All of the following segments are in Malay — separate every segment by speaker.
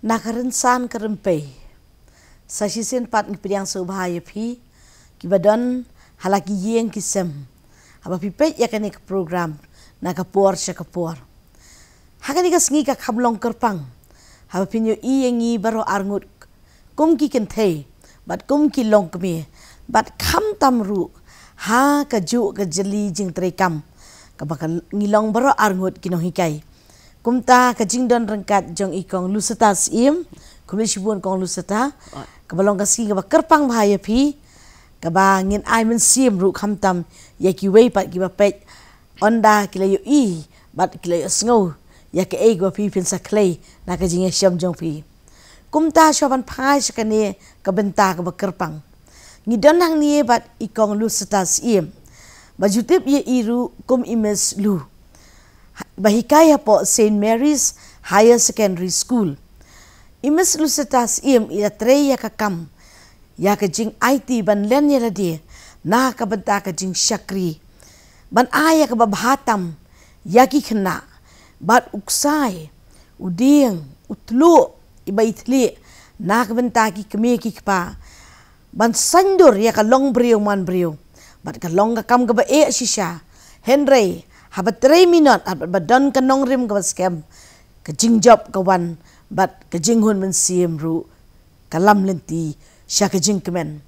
Speaker 1: nakarinsan karimpe sa sisin pat ngipidang subhaya pi kibadon halaki yeng kisem haba pipet yakani ka program nakapor siya kapor hakani ka sngi ka kablong kerpang haba pinyo iyengi baro arngut kum ki kenthe bat kum ki long kmi bat kam tamru ha ka ju ka jeli jing trekam ka bakal ngilong baro arngut kinong hikai kumta ka jingdon rengkat jong ikong lusata sim kumishibun kong lusata ka balong ka ski ka kerpang bahaya pi ka ba ngin ai men sim ru khamtam ya ki wei pat ki ba pet onda kilayo i bat kilayo sngo ya ke e go pi pin sa clay na ka jing sham jong pi kumta shoban phai sakane ka benta ka ba kerpang ngidon hang ni bat ikong lusata sim bajutip ye iru kum imes lu bahikai po St. Mary's Higher Secondary School. Imes lusetas ila trey ya kakam ya kajing IT ban len ya ladi na kabanta kajing syakri ban aya kababhatam ya ki kena bat uksai uding utlu iba itli na kabanta ki kemi ki kpa ban sandur ya kalong brio man brio bat kalong kakam kaba shisha Henry habat 3 minit habat badan kanong rim ka scam ka jingjop kawan bat ka jinghun men sim ru kalam lenti sya ka jingkemen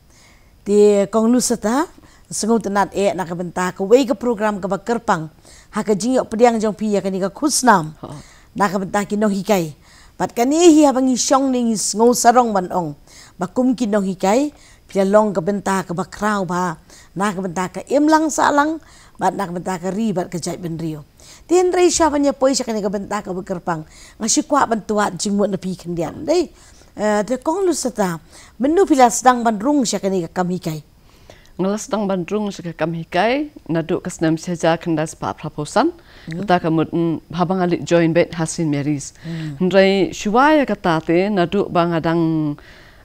Speaker 1: ti kong lusata sengut nat na ka benta ka wei ka program ka bakerpang ha ka jingyop pediang jong pi ya kani ka khusnam na ka benta ki nong hikai bat kani hi habangi syong ning ngau sarong banong bakum ki nong hikai pia long ka benta ka bakrau ba na ka benta ka imlang salang bat nak benta ka ribat ka jai ben rio tien rei sya banya poi sya kani ka benta ka bekerpang ngasi kwa bantua jingmut na pi kendian dei te kong lusata menu pila sedang bandrung sya kani ka kamhikai
Speaker 2: ngalas sedang bandrung sya ka kamhikai naduk kasnam saja kendas pa proposan kata kamut habang alik join bet St. Mary's ndrai shuaya kata te naduk bangadang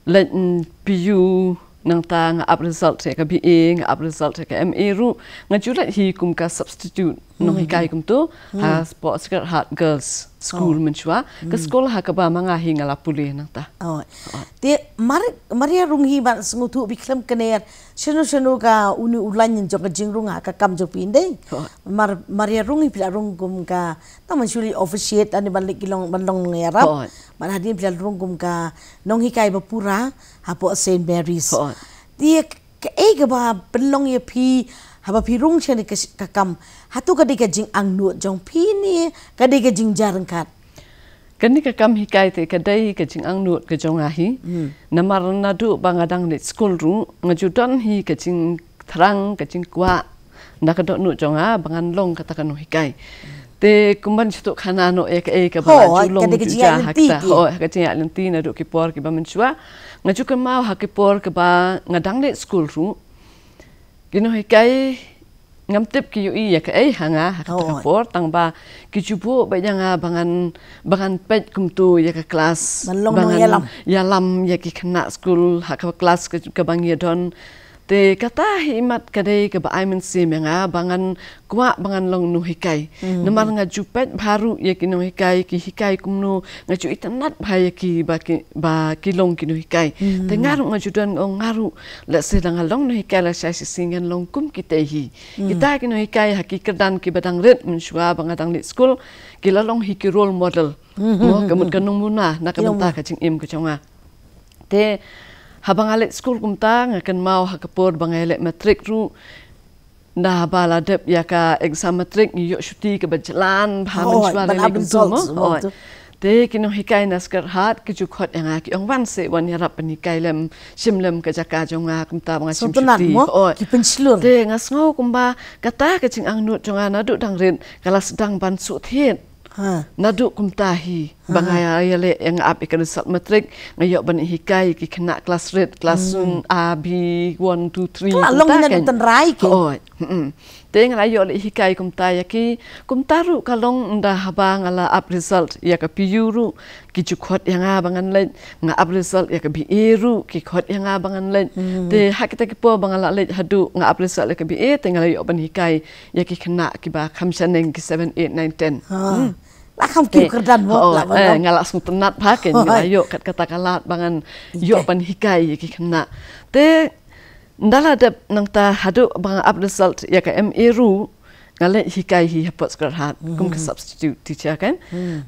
Speaker 2: len piu nang ta nga up result ka BA nga up result ka MA ru nga julat hi kum ka substitute nong hikai kum tu ha sports heart girls school menchua ka sekolah ha ka ba manga hi nga lapule nang ta
Speaker 1: te maria rung hi ba ngutu biklam kener shenu ka uni ulan jong ka jingrung ha ka kam jo pinde maria rung hi pila rung kum ka taman suli officiate ani balik kilong bandong ngarap man hadin pila rung kum ka nong hikai ba pura hapo St. Mary's dia ke ega ba belong ye pi haba pi rung chani ka kam hatu ka dika jing ang nu jong pi ni ka dika jing jarangkat
Speaker 2: kani ka kam hikai te ka dai ka jing ang nu ka jong ahi namar na du bangadang ni school ru ngajudan hi ka jing thrang ka jing kwa na ka do nu jong a bangan long kata kan hikai te kumban situ khana no ek ka ba julong ja hakta ka jing lenti na do ki por ki ba menchua ngaju ka mau hakipor ka ba ngadang le school ru kino hikai ngam tip ki ui ya ka hanga hakapor tang ba ki jubo ba janga bangan pet kum tu ya ka kelas
Speaker 1: bangan
Speaker 2: yalam ya ki kena school hakap kelas ka bangi don te kata himat kadai ka ba aimen sim nga bangan kwa bangan long nu hikai namar nga jupet baru ya ki nu hikai ki hikai kumnu nga ju itanat bhaya ki ba ki long ki nu hikai te ngaru nga judan ngaru la sedang long nu hikai la sai singan long kum ki te hi kita ki nu hikai hakikadan ki badang red menshua bangadang ni school ki la long hi ki role model mo kamut kanung muna na kamta ka ching im ka chonga te habang alik school kumta ngakan mau hakapor bang elek matrik ru dah bala dep ya ka exam matrik yo syuti ke berjalan bahamen suara ni semua te kino hikai naskar hat ke jukhot yang aki ong wan se wan yarap penikai lem simlem ke jaka jonga kumta bang sim syuti
Speaker 1: ki penslur
Speaker 2: te ngasngau kumba kata ke cing ang nut jonga nadu dang rin kala sedang ban su thiet naduk kumtahi bangaya yale yang api ke result matrik ngayok ban hikai ki kena kelas red kelas A B 1 2 3
Speaker 1: long na tan rai ke
Speaker 2: te ngayok le hikai kumtaya ki kumtaru kalong nda habang ala up result ya ka piuru ki jukhot yang abangan le nga up result ya ka bi eru ki khot yang abangan le te hakita ki po bangala le hadu nga up result ya ka bi te ngayok ban hikai ya ki kena ki ba khamsaneng ki 7 8 9 10
Speaker 1: Lakam kiu kerdan mo la
Speaker 2: ngalak sung tenat paken ngalayo kat kata kalat bangan yo pan hikai ki kena te ndala de nang ta hadu bang up result ya ka MA ru ngale hikai hi hapot skar hat kum ka substitute teacher kan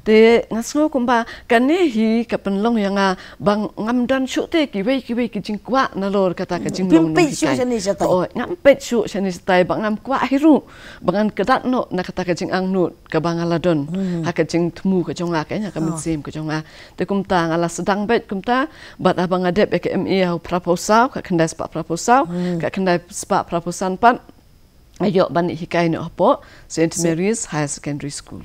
Speaker 2: te ngaso kumba kane hi ka penlong yang bang ngam dan shu te ki wei ki jing kwa na lor kata ka jing long
Speaker 1: Pimpe shu shani sa tai.
Speaker 2: oh ngam pet shu shani sa tai bang ngam kwa hiru bangan kedat no na kata ka jing ang nut ka bang aladon ha ka jing tmu ka jonga ka nya ka min sim ka jonga te kum ta ngala sedang bet kum ta bat abang adep ka MA proposal ka kendai spa proposal ka kendai spa proposal pan ayo bani hikai no apo St Mary's Higher Secondary School.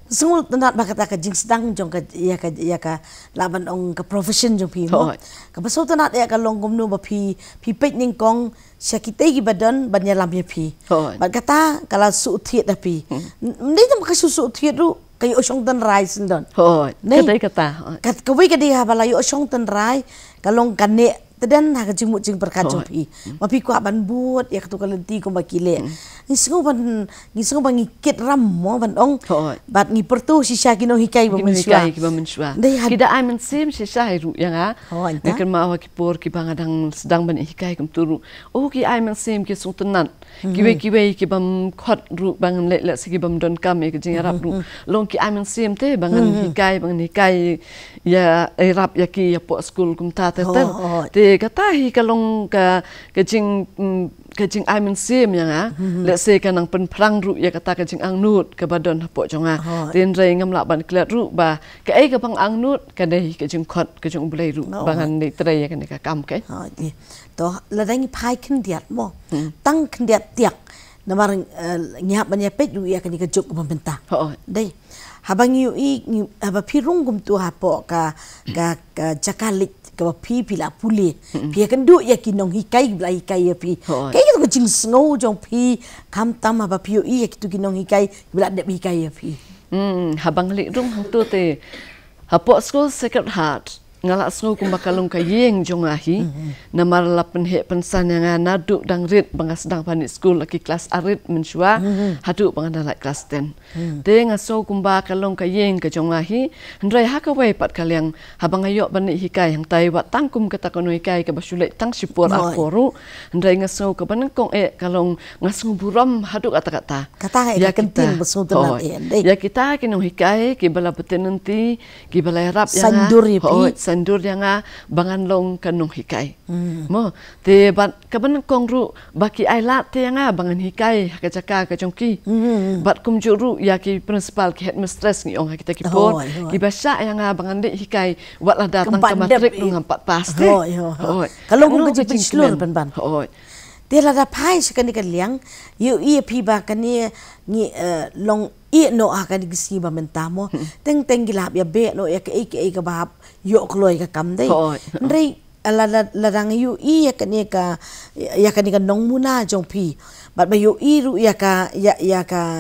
Speaker 1: Sungul tenat bakata ka jing sedang jong ka ya ka laban ong ka profession jong pi mo. Ka paso tenat ya ka longkom no ba pi pet ning kong syakite gi badan banya lam ya pi. Ba kata kala su thiet da pi. Ni tam ka su thiet ru kayo osong tan rai sindon.
Speaker 2: Kata.
Speaker 1: Kat ka wi ka di ha balayo osong tan rai kalong kane tedan ha jing mu jing perkacau pi mapi ku ban buat ya ketu kalenti ko bakile ni singo ban ngikit ram mo ban ong bat ngi pertu si syakino hikai ba
Speaker 2: mensua kida ai men sim si syairu yang nekan ma wa ki por ki bangadang sedang ban hikai kum turu ki ai men sim ki sung tenan ki we ki bam khot ru bang le si ki bam don kam ki jing arab ru long ki ai men sim te bangan hikai ya rap ya ki ya po school kum ta te kata hi kalong ka jing ai men sim yang let's say kanang pen perang ru ya kata ka jing ang nut ka badon hapo jonga tin rei ngam la ban klet ru ba ka ai ka bang ang nut ka dei ka jing khot ka jing blai ru bangan ni trei ya ka kam ke
Speaker 1: to la dang pai kin diat mo tang kin diat tiak namar nyap ban ya pet ru ya ka ni ka jok ka benta dei habang yu haba pirung gum tu hapo ka jakalit ka pi pila puli pi kan du ya kinong hikai bla hikai ya pi kai tu jing sngo jong pi kam tam haba pi ya tu kinong hikai bla de hikai ya pi
Speaker 2: habang li rung tu te hapo school Sacred Heart ngala sngo kum bakalong ka yeng jong ahi namar lapen he pensan yang nadu dang rit banga sedang panik school laki kelas arit mensua hadu banga dalak kelas 10 te ngaso kum bakalong ka yeng ka jong ahi ndrai haka wei pat kaliang habang ayo banik hikai yang tai wat tangkum kata kono hikai ka basulai tang sipur aporu ndrai ngaso ka banengkong kalong ngaso buram hadu kata
Speaker 1: ya kentin besu tenan
Speaker 2: ya kita kinong hikai ki bala betenenti ki bala rap yang
Speaker 1: sanduri pi
Speaker 2: sandur yang bangan long kanong hikai mo te bat kaban kong ru baki ai lat te yang bangan hikai ka jaka ka jongki bat kum juru ya ki principal ki headmistress ni ong kita ki por ki basa yang bangan de hikai wat la datang ke matrik ng 4 pas te
Speaker 1: kalau kum ka jing slur ban te la da pai sekani ka liang yu i pi ba kani ni long i no akan gisi ba mentamo teng gilap ya be no ya ke ka bab yo kloi ka kam dei ndrei la dang yu i ya kani ka nong muna jong pi bat ba yu i ru ya ka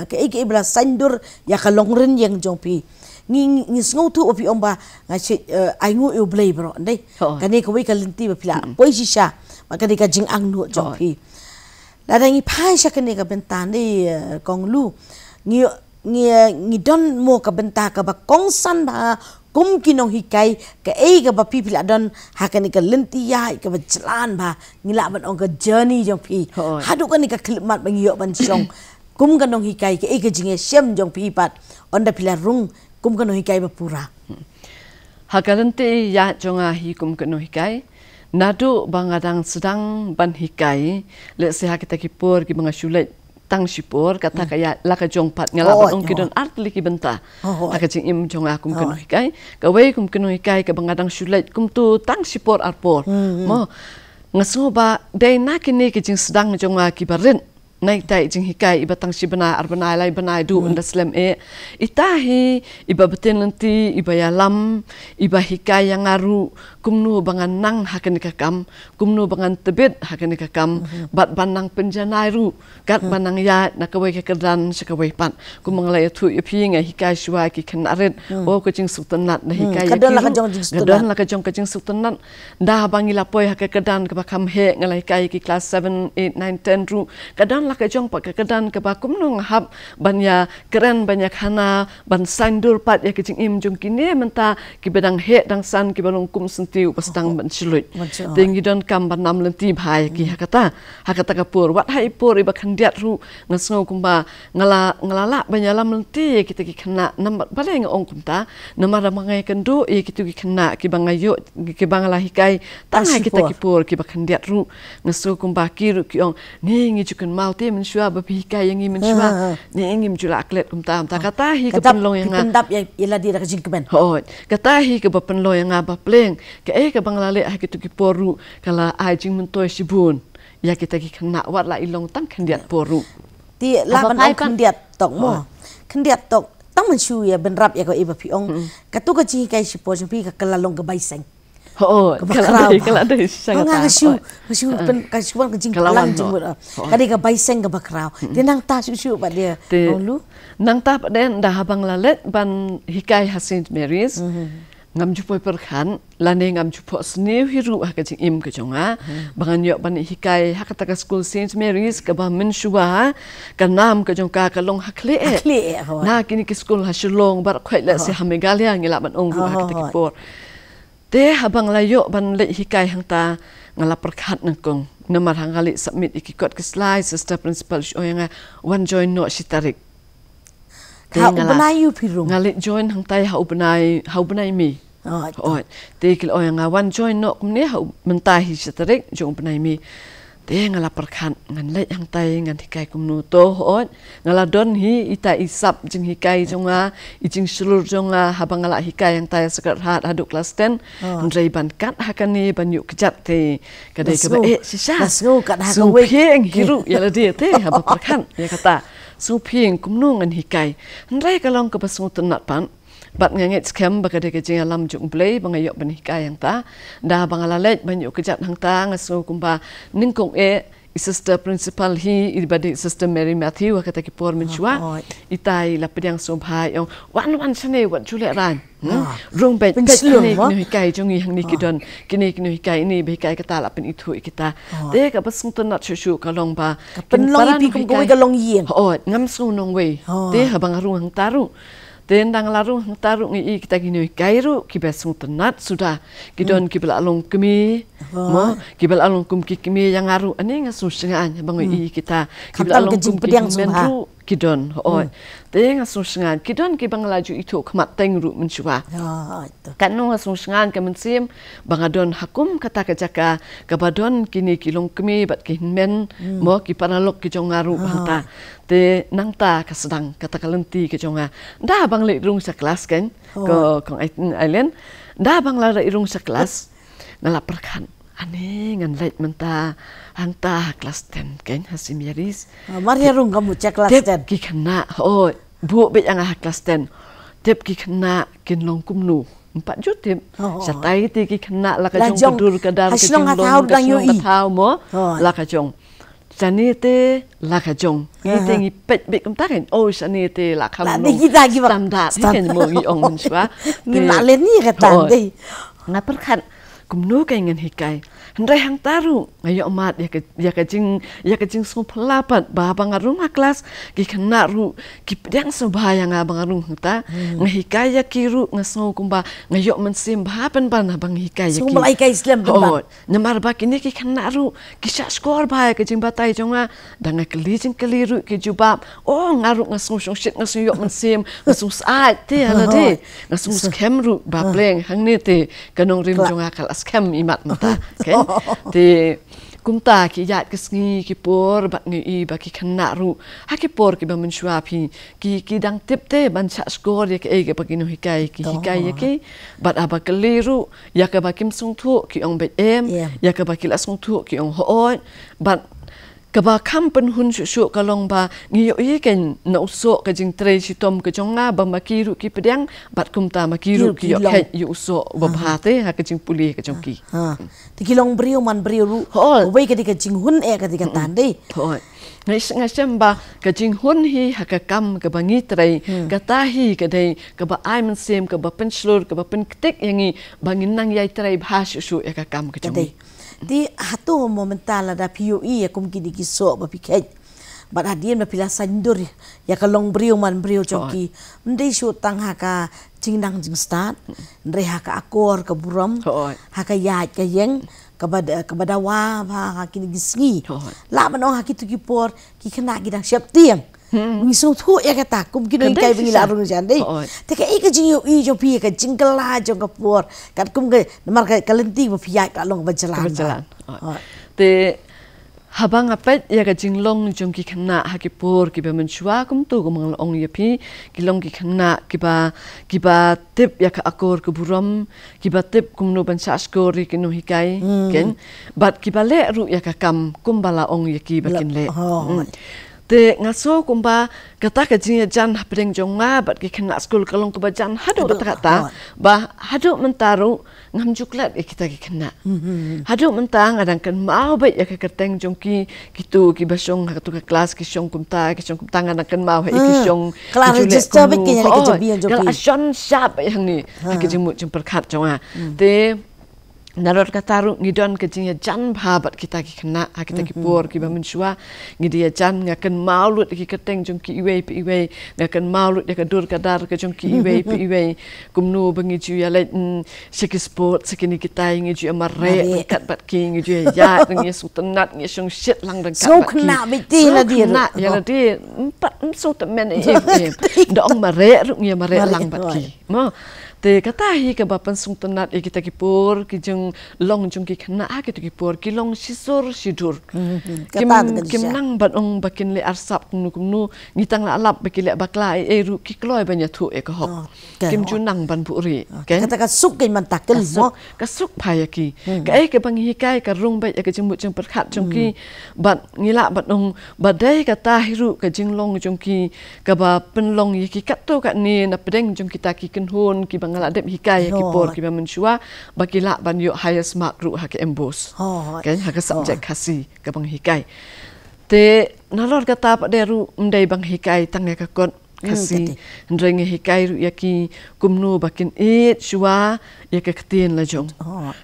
Speaker 1: ke bla sandur ya ka long ren yang jong pi ni sngo tu opi omba ngachi ai ngu yu blai bro ndei kani ka wi ka lenti ba pila poi sha makani ka jing ang nu jong pi la dang i pai sha kani ka bentan ni kong lu ngi don mo ka benta ka ba kong san ba kum kinong hikai ka ka ba pi pila don hakani ka lenti ya ka ba jalan ba ngila ban ong ka journey jong pi hadu ka ni ka khilmat ba ngiyo ban song kum kanong hikai ka ka jinge sem jong pi pat onda pila rung kum kanong hikai ba pura
Speaker 2: hakalenti ya jonga hi kum kanong hikai nadu bangadang sedang ban hikai le se hakita ki por ki banga shulet tang sipor kata kaya laka jong pat ngala ong kidon art liki benta aka jing im jong akum keno hikai ka wei kum keno hikai ka bangadang shulet kum tu tang sipor arpor mo ngaso ba dai nakini ki jing sedang jong aki barin naik tai jing hikai iba tang sibana arbana lai banai du unda slam itahi iba beten nanti iba yalam iba hikai yang ngaru kumnu bangan nang hakani kakam kumnu bangan tebet hakani kakam bat banang penjanai ru gat banang ya nakawai kekedan sekawai pan kumanglai tu yapi ngai hikai shwa ki kanaret ko jing sultanat na hikai
Speaker 1: kadon
Speaker 2: la ka jong ka jing sultanat dah bangi lapoi hakekedan ka bakam he ngalai kai ki class 7 8 9 10 ru kadon lah kejong pak kedan ke bakum nung hab banyak keren banyak hana ban sandur pat ya kecing im jung kini menta ki bedang he dang san ki balong kum sentiu pastang ban silut tinggi don kam ban nam lenti bhai ki hakata kapur wat hai pur iba khandiat ru ngasngau kumba ngalala banyak lam lenti kita ki kena nam baleng ong kumta namara mangai kendu kita ki kena ki bangayo ki bangala hikai tangai kita ki pur ki bakhandiat ru ngasu kumba ki ru ki ong ni ngi jukan mau te mensyua babi hikai yang ngi mensyua ni ngi mjula aklet kumta ta kata hi ke penlong yang
Speaker 1: pendap ya ila di rajing kemen
Speaker 2: ho kata hi ke penlong yang ba pleng ke ke banglale ha ki tu ki poru kala ai jing mentoi sibun ya kita ki kena wat la ilong tang khandiat poru
Speaker 1: ti la ban ong khandiat tok mo khandiat tok tang mensyu ya benrap ya ko iba pi ong katu ka chi kai sipo jung pi ka kalalong ga baiseng
Speaker 2: kalau ada sangat
Speaker 1: kasih pen kasih wan kecing kalang jemur kadi ka baiseng ka bakrau dia nang ta susu pak dia lu
Speaker 2: nang ta den dah habang lalet ban hikai ha St Mary's ngam jupoi perkhan lane ngam jupo snew hiru ha kecing im ke jonga bangan yok ban hikai ha kata school St Mary's ka ba menshua ka nam ke jongka ka long hakle na kini ke school ha shulong bar khwai la se hamegalia ngila ban ong ha kata ki por te habang layo ban le hikai hang ta ngala perkhat nangkong namar hang kali submit ikikot ke slide sister principal oyanga one join no sitarik
Speaker 1: ka ubenai yu pirung
Speaker 2: ngali join hang tai ha ubenai mi te kil oyanga one join no kumne ha mentahi sitarik jong ubenai mi te ngala perkhat ngan le hang tai ngan hikai kumnu to hot ngala don hi ita isap jing hikai jonga ijing sulur jonga habang ngala hikai yang tai sekat hat haduk kelas 10 ndrei ban kat hakani ban yuk kejat te kadai ke ba sisa
Speaker 1: nasngu kat ha
Speaker 2: ka weng hiru ya la dia te haba perkhat ya kata su phieng kumnu ngan hikai ndrei kalong ke pasu tenat pan bat nganget scam bakade ke jing alam jung play bangayok ban hikai yang ta dah bangala lej ban yuk kejat hang ta ngasu kumba ningkong sister principal hi ibadi sister Mary Matthew kata ki por menchua itai la pedang sobhai yong wan sane wat jule ran rong bet ni hikai jongi hang ni kidon kini hikai ni hikai kata la pen itu kita te ka basung tan nat shu kalong ba
Speaker 1: penlong pi kum ka long yeng
Speaker 2: ngam su nong we te habang arung hang taru tendang larung taruh ngi kita gini kairu kibasung tenat sudah kidon kibal alung kemi mo kibal alung kum kimi yang aru ani ngasu sengan bang kita kibal alung kum menru kidon te ngasu sengan kidon kibang laju itu kemat tengru mencuba kan ngasu sengan ke mensim bangadon hakum kata kejaka kabadon kini kilong kemi bat kihmen mo kipanalok kijong aru hanta te nangta kasedang kata kalenti kejonga dah bang le rung sa kelas kan ko kong island dah bang la rung sa kelas ngala perkan ane ngan leit menta hangta kelas 10 kan St Mary's
Speaker 1: Maria rung kamu cek kelas 10
Speaker 2: ki kena bu be yang kelas 10 tep ki kena kin long kumnu 4 jutip satai ti ki kena la ka jong dur kadar ke jong long ka mo la ka jong sanite la ka jong ite ngi pet be kum taken sani te la kham no standard ken mo ngi ong mun swa
Speaker 1: ni ma len ni ka tan dei
Speaker 2: nga perkhat kum nu kai ngan hikai ndai hang taru ngayo mat ya ka jing so pelapat ba bangarung kelas ki kena ru ki pedang so bahaya nga bangarung ta ngahikai ya kiru ngaso kumba ngayo mensim ba pan bang hikai ya ki
Speaker 1: so malai kai Islam ban
Speaker 2: namar ba kini ki kena ru ki sha skor bahaya ka jing batai jonga danga keliru ki jubab ngaru ngaso shit ngaso yo mensim ngaso saat te ala de ngaso scam ru ba pleng hang ni te kanong rim jonga kal scam imat mata kan te kumta ki yat kesngi ki por bat ngi ba ki kena ru ha ki por ki ba menshua phi ki dang tip te ban cha skor ye ke ba ki no hikai ye ki bat aba keliru ya ka ba kim sung thu ki ong bet ya ka ba ki la sung thu ki ong ho bat kaba kam pen hun shu kalong ba ngiyo ken na uso ka jing tre sitom ka jonga ba makiru ki pedang bat kumta makiru ki yo het yu uso ba bhate ha ka jing puli ka jongki
Speaker 1: ti kilong brio man brio ru wei ka di ka jing hun ka di ka tan dei
Speaker 2: ngai ba ka jing hun hi ha ka kam ka bangi tre ka tahi ka dei ka ba ai man sem ka ba pen slur ka ba pen ktek yangi bangin nang yai tre bha shu ya ka kam ka jongki
Speaker 1: di hatu momental ada PUI ya kum kidi kiso ba piket bat hadien ba pila sandur ya kalong brio man brio joki ndai syutang haka jingnang jing start ndai haka akor ke buram haka yat ke yeng kabada wa ha kini gisngi la manong haki tu ki por ki kena gidang siap tiang ngisung thu ya kata kum kini kai bingi la rung jan dei te ka ik jing yo i jo pi ka jingkala jo ka por kat kum ke namar ka kalenti ba piyai ka long ba jalan
Speaker 2: te habang apet ya ka jinglong jong ki khana ha ki por ki ba menchua kum tu gumang ong ya pi ki long ki khana ki ba tip ya ka akor ke buram ki ba tip kum no ban sa skor ki no hikai ken bat ki ba le ru ya ka kam kum bala ong ya ki ba kin le te ngaso kumba kata ka jing jan hapring jonga bat ki khana school kalong ku ba jan hadu kata ba hadu mentaru ngam juklat kita ki khana hadu mentang adang kan mau ba ya ka kerteng jongki kitu ki basong ka tu ka kelas ki song kumta ngan kan mau ha ki song
Speaker 1: kelas register ba ki ya ka jabian jongki
Speaker 2: kal asion sharp yang ni ki jing mu jing perkhat jonga te narot kataru ngidon ke jing jan bhabat kita ki khana ha kita ki por ki ba menshua ngidia jan ngakan maulut ki keteng jong ki iwe pi iwe ngakan maulut ya ka dur kadar ke jong ki iwe pi iwe kumnu bangi ju ya le siki sport sekini kita ngi ju amare kat bat ki ngi ju ya ngi su tenat ngi song shit lang dan kat
Speaker 1: so khna biti la dir
Speaker 2: na ya la dir empat so te men ndong mare ru ngi mare lang bat ki mo te kata hi ke bapan sung tenat e kita ki por ki jeng long jung ki khana ha ki por ki long sisur sidur kim nang bat ong bakin le arsap kumnu ngitang la alap baki le bakla e ru ki kloi banya thu e ka hok kim ju nang ban puri
Speaker 1: kata ka suk ke man takkel mo
Speaker 2: ka suk phaya ki ka e ke bang hi kai ka rung bai ka jeng mu jeng perkhat jung ki bat ngila bat ong badai kata hiru ka jeng long jung ki ka ba pen long yi ki kat to ka ni na pedeng jung kita ki ken hon ki bangala dep hikai ki por ki ba menshua bakila ban yo highest mark ru ha ke embos kan ha ka subject khasi ka bang hikai te nalor kata pa deru mdai bang hikai tang ka kon khasi ndreng hikai ru yaki kumnu bakin it shua ya ka ktien la jong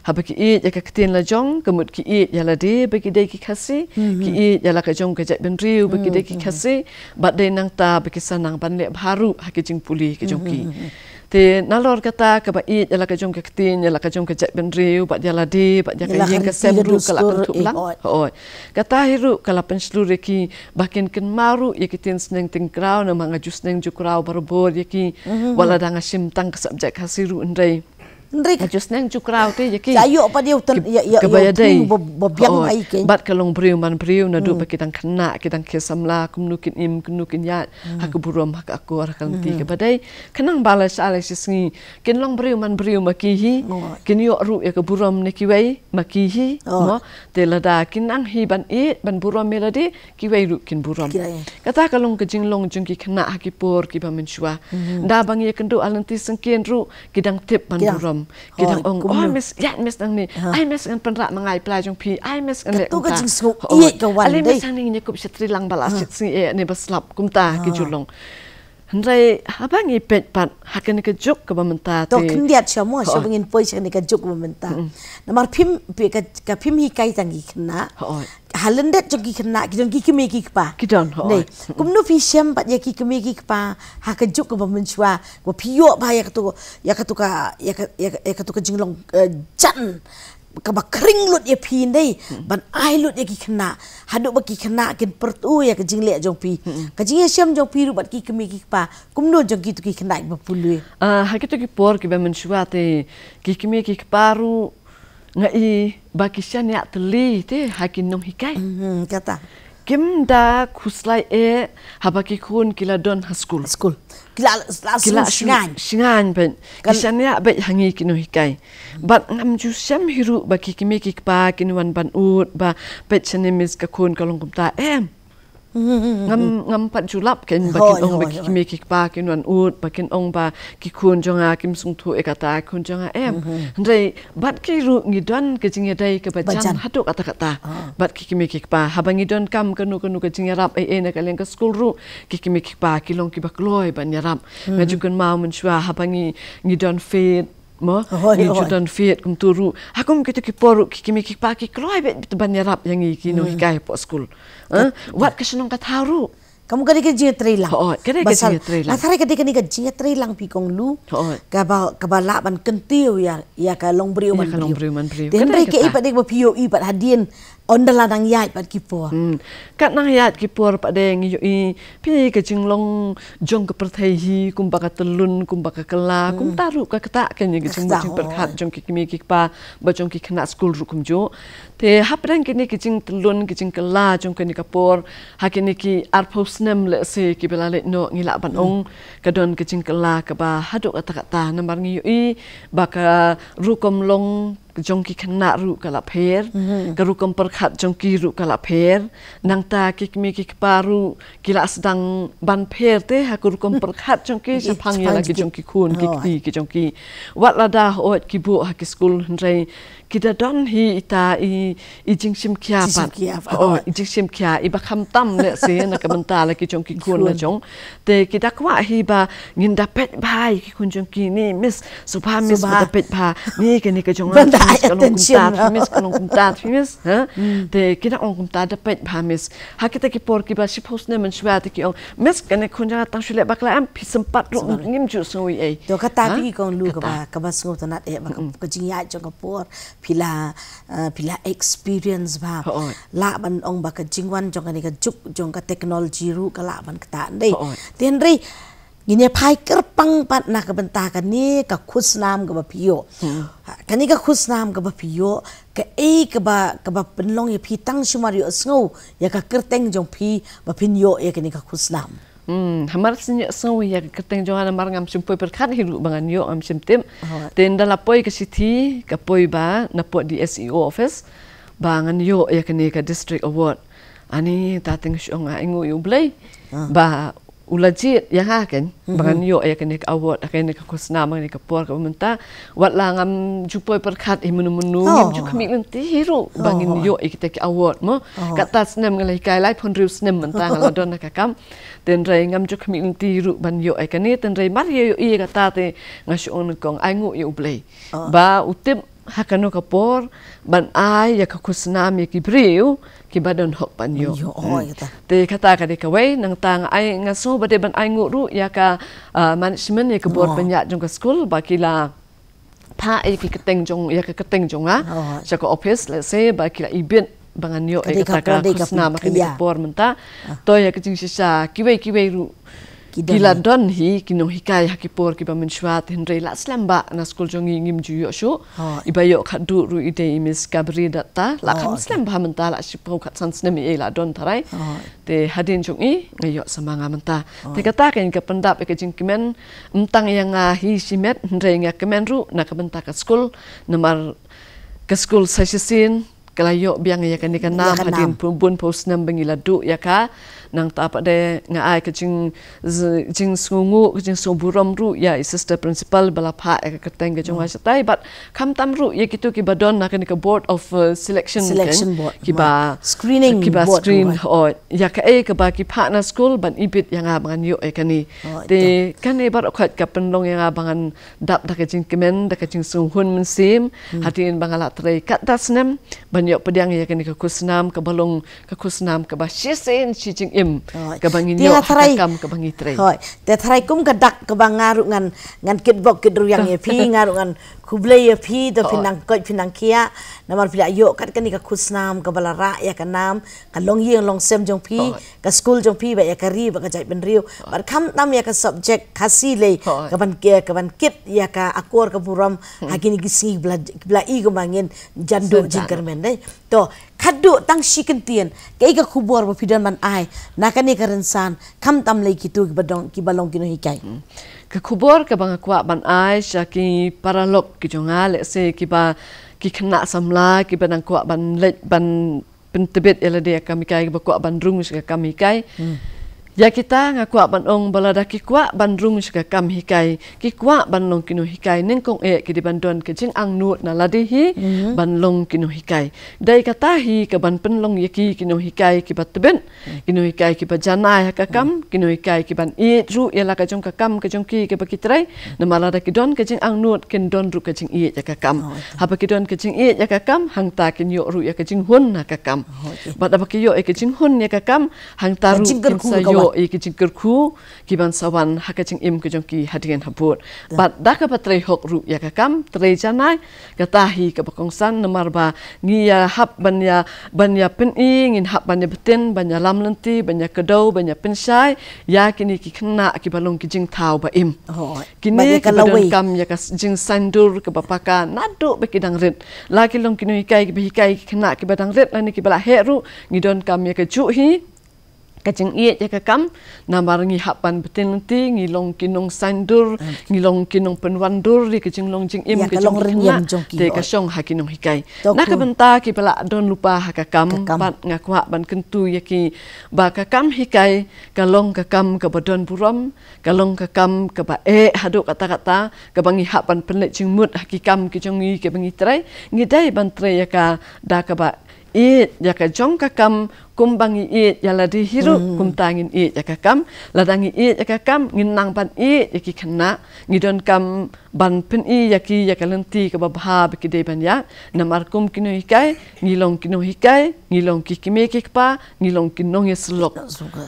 Speaker 2: ha baki it ya ka ktien la jong kemut ki it ya la de baki dei ki khasi ki it ya la ka jong ka jat ben riu baki dei ki khasi bat de nang ta baki sanang ban le baru ha ke jing puli ke jong ki te nalor kata ka ba i jala ka jong ka tin jala ka jong ka jat ben riu ba jala di ba jala yang ka sem du kala pentuk lang oi kata hiru kala penslur ki bakin ken maru ya kitin sneng ting krau na manga jus neng jukrau barbor ya ki wala danga sim tang ka subjek hasiru ndai ndai jus neng jukrau te ya ki
Speaker 1: ayo pa dia ya bobiang ai ke
Speaker 2: bat kalong briu man briu na du ba kitang khana kitang kesamla kumnukin im kunukin ya hak burom hak aku kan ti ke badai kanang balas alas singi ken long briu man briu makihi ken yo ru ya ke burom ne kiwai makihi mo te lada kinang hi ban e ban burom meladi kiwai ru kin burom kata kalong ke jinglong jung ki khana hak por ki ba menshua da bang ye kendo alanti sengken ru kidang tip ban burom kidang ong mis ya mis nang ni ai mis kan penra mangai pla jong pi ai mis kan le
Speaker 1: tu ka jing su i ka wan dei
Speaker 2: mis nang ni kup setri lang balas si e ne baslap kumta ki julong ndai abang i pet pat hakan ke juk ka bamenta
Speaker 1: to kindiat chamo so bangin poi chen ka juk bamenta namar phim pe ka phim hi kai tangi khna halendet jogi khna ki jong ki kimi ki pa
Speaker 2: ki don
Speaker 1: nei kumnu fi syam pat ya ki kimi ki pa ha ka juk ka bamenchwa ko phiyo ba ya ka tu ka jinglong jan ka ba kring lut ya phi nei ban ai lut ya ki khna hadu ba ki khna kin pertu ya ka jingle jong pi ka jing syam jong pi ru bat ki kimi ki pa kumnu jong ki tu ki khna ba pulu
Speaker 2: ha ki tu ki por ki bamenchwa te ki kimi ki paru ngai baki sian ya teli te hakin nom hikai
Speaker 1: kata
Speaker 2: kim da khuslai e habaki khun kila don school kila shingan ben kisan ya be hangi kinu hikai bat ngam ju sam hiru baki kimi ki pa kinwan ban ut ba pet chanemis ka khun kalong kumta ngam pat julap ken bakin ong baki kimi ki pa kinwan ut bakin ong ba ki khun jonga kim sung thu ekata khun jonga ndai bat ki ru ngidon ke jinge dai ke bajan hatuk kata bat ki kimi ki pa habangi don kam kanu ke jinge rap e na kaleng ke school ru ki kimi ki pa kilong ki bakloi ban yarap ngajukun mau menshwa habangi ngidon fit mo ni judan fit kum turu hakum kita ki poru ki mi ki pa ki kloi bet ban yarap yang i ki no hikai po school wat ka senong ka tharu
Speaker 1: kamu kadi ke jetri lang
Speaker 2: kadi ke jetri lang
Speaker 1: mathare kadi kani ka jetri lang pi kong lu ka ba la ban kentiu ya ka long briu man briu den re ke ipat dek ba pio ipat hadien ondala nang yat pat kipor
Speaker 2: kat nang yat kipor pak deng yo i pi ke jinglong jong ke perthai hi kum baka telun kum baka kela kum taru ka kata ken ye jing jing perkhat jong ki kimi ki pa ba jong ki khna school ru kum jo te hapdang kini ki jing telun ki jing kela jong kini kapor hakini ki arposnem le se ki bela le no ngila ban ong kadon ki jing kela ka ba hadok kata nambar ngi yo i baka ru kom long jong ki khna ru kala pher ka ru kom perkhat jong ki ru kala pher nang ta ki mi ki paru kila sedang ban pher te ha ru kom perkhat jong ki saphang ya lagi jong ki khun ki jong ki wat lada ot ki bu ha ki school rei kita don hi ita i jing sim kya pat i jing sim kya i ba kham tam le se na ka banta la ki jong ki khun na jong te kita kwa hi ba ngin da pet bai ki khun jong ki ni miss supha miss da pet ba ni ke ni ka jong miss kalong kumtat miss ha te kita ong kumtat da pet ba miss ha kita ki por ki ba si post ne man shwa te ki ong miss ka ne khun ja tang shule bakla am pi sempat ru ngim ju so wi ai
Speaker 1: to ka ta pi kong lu ka ba sngop tanat e ba ka jing ya jong ka por pila experience ba la ban ong ba ka jingwan jong ka ni ka juk jong ka technology ru ka la ban ka ta dei ten ri ngine phai kerpang pat na ka benta ka ni ka khusnam ka ba pio ka ni ka khusnam ka ba pio ka ka ba penlong ye phi tang shumari sngo ya ka kerteng jong phi ba pin yo ye ka ni ka khusnam
Speaker 2: hamar sinyo sawi ya keteng jongan mar ngam simpoi perkhat hiru bangan yo am simtim ten dala poi ke siti ka poi ba na po di SEO office bangan yo ya kene ka district award ani tateng syonga ingu yu blai ba ulajit ya ha ken bangan yo ya kene ka award kene ka kusna mang ka por ka menta wat la ngam jupoi perkhat imunu ngim ju kami lenti hiru bangin yo kita ka award mo kata snem ngalai kai lai phon riu snem menta ngala don ka kam ten rai ngam ju kami lenti ru ban yo ai kane ten rai mar yo i kata te ngasion kong ai ngu yo blai ba utip hakano ka por ban ai ya ka kusna mi ki briu ki badon hok pan yo te kata ka de ka wei nang tang ai ngaso bade ban ai ngu ru ya ka management ya ka board penya jong ka school ba kila tha ai ki keteng jong ya ka keteng jong a cha ka office let's say ba kila ibit bangan yo ai kata ka kusna ma ki por menta to ya ka jing sisa ki wei ru Gila don hi kinong hikai hakipor ki ba menshwat henrei la slamba na school jongi ngim ju yo shu iba yo khadu ru ide imis kabri data la kham slamba menta la shipau khat sans nemi e la don tarai te hadin jongi ngayo samanga menta te kata kan ka pendap e ka jingkimen mtang yang hi simet henrei nga kemen ru na ka benta ka school namar ka school saisisin kalayo biang ya kan nam hadin bun post nam bangila du ya ka nang tapa de nga ai ka jing sungu jing soburam ru ya assistant principal bala pha ka kateng ka jongwa satai but kham tam ru ye kitu ki badon na kan ka board of selection
Speaker 1: board
Speaker 2: ki ba
Speaker 1: screening
Speaker 2: ki ba screen o ya ka e ka ba ki pha na school ban ibit yang abangan yo e kani te kan e bar khat ka penlong yang abangan dap da ka jing kemen da ka jing sunghun mensim hatin bangala trai kat dasnem ban yo pediang ya kani ka kusnam ka balong ka kusnam ka ba shisen ching ka bangin yo hakam ka bangi trai
Speaker 1: hoi te tharai kum ka dak ka bangaru ngan kitbok kidru yang ye phi ngaru ngan kublai ye phi do pinang kia namar pila yo kat kani ka khusnam ka balara ya ka nam ka long yeng long sem jong phi ka school jong phi ba ya ka ri ba ka jai ben riu bar kham tam ya ka subject khasi le ka ban kit ya ka akor ka buram hakini gisi bla i go mangin jando jingkar men dai to khadu tang shikin tien ke ka khubor ba phidan man ai nakani ka rensan kham tam le kitu ki balong kino hikai
Speaker 2: ka khubor ka bang kwa ban ai sha ki paralok ki jonga le se ki ba ki khna samla ki ban kwa ban le ban pentebet ele de kami kai ba kwa ban rung ka kami kai Ya kita ngakua ban ong balada ki kwa ban rung shika kam hikai ki kwa ban long kinu hikai ning kong ki di ban don ke jing ang nut na ladi hi ban long kinu hikai dai kata hi ke ban pen long yaki kinu hikai ki bat ben kinu hikai ki ba janai ka kam kinu hikai ki ban i ru ya la ka jong ka kam ka jong ki ke ba kitrai na malada ki don ke jing ang nut ken don ru ka jing i ya ka kam ha ba ki don ke jing i ya ka kam hang ta ken yo ru ya ka jing hun na ka kam ba da ba ki yo ke jing hun ya ka kam hang ta ru ken sa yo ki jing kerku ki ban sawan hakaching im ke jong ki hadian habut bat da ka patre hok ru ya ka kam tre janai katahi ka bakongsan nomor ba ngi ya hap ban ya pen i ngin hap ban ya betin ban ya lam lenti ban ya kedau ban ya pensai ya kini ki kena ki balong ki jing thau ba im kini ka badon kam ya ka jing sandur ke bapaka nadu be ki dang rit la ki long kini kai ki hikai ki kena ki badang rit la ni ki bala heru ngi don kam ya ka ju hi kacing iet ya kakam nambar ngi hapan betin nanti ngi long kinong sandur ngi long kinong penwandur di kacing long jing im kacing kena te kasong hakinong hikai nak benta ki pala don lupa hakakam bat ngakwa ban kentu ya ki ba kakam hikai kalong kakam ke badon buram kalong kakam ke ba haduk kata-kata ke bangi hapan penlet jing mut hakikam ki jongi ke bangi trai ngi dai ban trai ya ka da ka ba it ya ka jong kakam kumbangi it ya la di hiru kum tangin it ya kakam ladangi it ya kakam nginang ban it ya ki kena ngidon kam ban pen i ya ki ya kalenti ka babha ki de ban ya namar kum kino hikai ngilong kino hikai ngilong ki kime ki pa ngilong kinong ya slok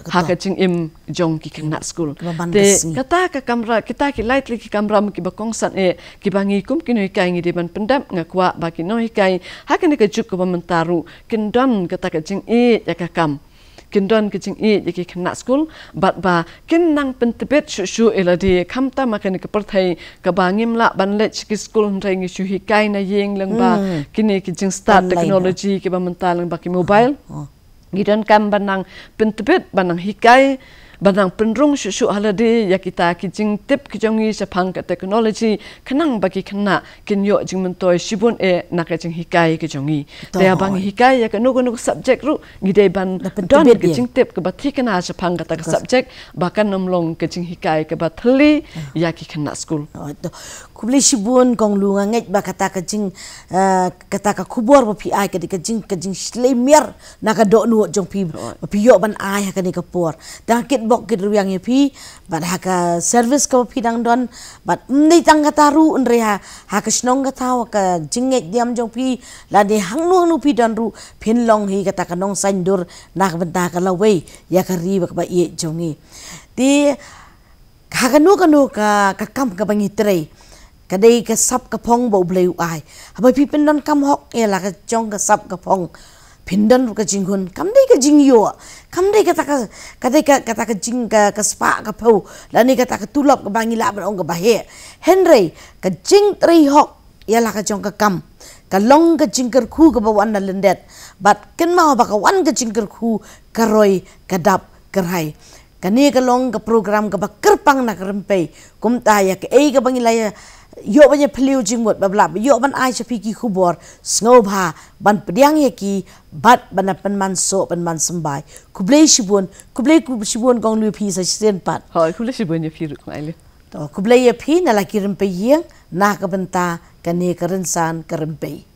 Speaker 2: ha ka ching im jong ki kena school te kata ka kamra kita ki lightly ki kamra ki bakong san ki bangi kum kino hikai ngi de ban pendam ngakwa ba kino hikai ha ka ni ka juk ka mentaru kindon kata ka ching i kakam kindon kicing i yaki kena school bat ba kinang pentebet shu eladi kamta makani ka perthai ka bangim la banlet ki school ndai ngi shu hikai na yeng lang ba kini kicing start technology ki ba mental ba ki mobile gidon kam banang pentebet banang hikai banang penrung shu haladi ya kita kijing tip kijongi sapang ka technology kenang bagi kena kinyo jing mentoi sibun nak jing hikai kijongi te abang hikai ya kanu subject ru ngidai ban don kijing tip ke bathi kena sapang ka subject bahkan nomlong kijing hikai ke bathli ya ki kena school
Speaker 1: kubli sibun kong lunga nget ba kata kijing kata ka kubor ba pi ai ka kijing slemier nak do nu jong pi yo ban ai ka ni ka por dakit bok kit ruang ye pi bat haka service ka pi dang don bat nei tang ka taru unre ha ka snong ka taw ka jinget diam jong pi la de hang nu pi don ru phin long hi ka ta ka nong sandur nak benta ka lawe ya ka ri ba ye jongi ti ha ka nu ka kam ka bangi trei ka dei ka sap ka phong bo bleu ai ha pi pen don kam hok e la ka jong ka sap ka phong pindan ka jinghun kam dei ka jingyo kam dei kata ka jing ka spa ka pau la ni kata ka tulap ka bangi la ban ong ka bahe henry ka jing trei hok ya la ka jong ka kam ka long ka jingker khu ka bawan na lendet bat ken ma ba ka wan ka jingker khu ka roi ka dap kerai ka ni ka long ka program ka ba kerpang na kerempe kum ta ya ka ka bangi la ya yo banyak peliu jingmut babla yo ban ai chapi ki khubor snobha ban pediang ye ki bat ban penman so penman sembai kublei shibun gong lu pi sa sen pat
Speaker 2: hoi kublei shibun ye pi ruk mai
Speaker 1: to kublei ye pi na la kirim pe yeng na ka benta ka ne ka rensan ka rempe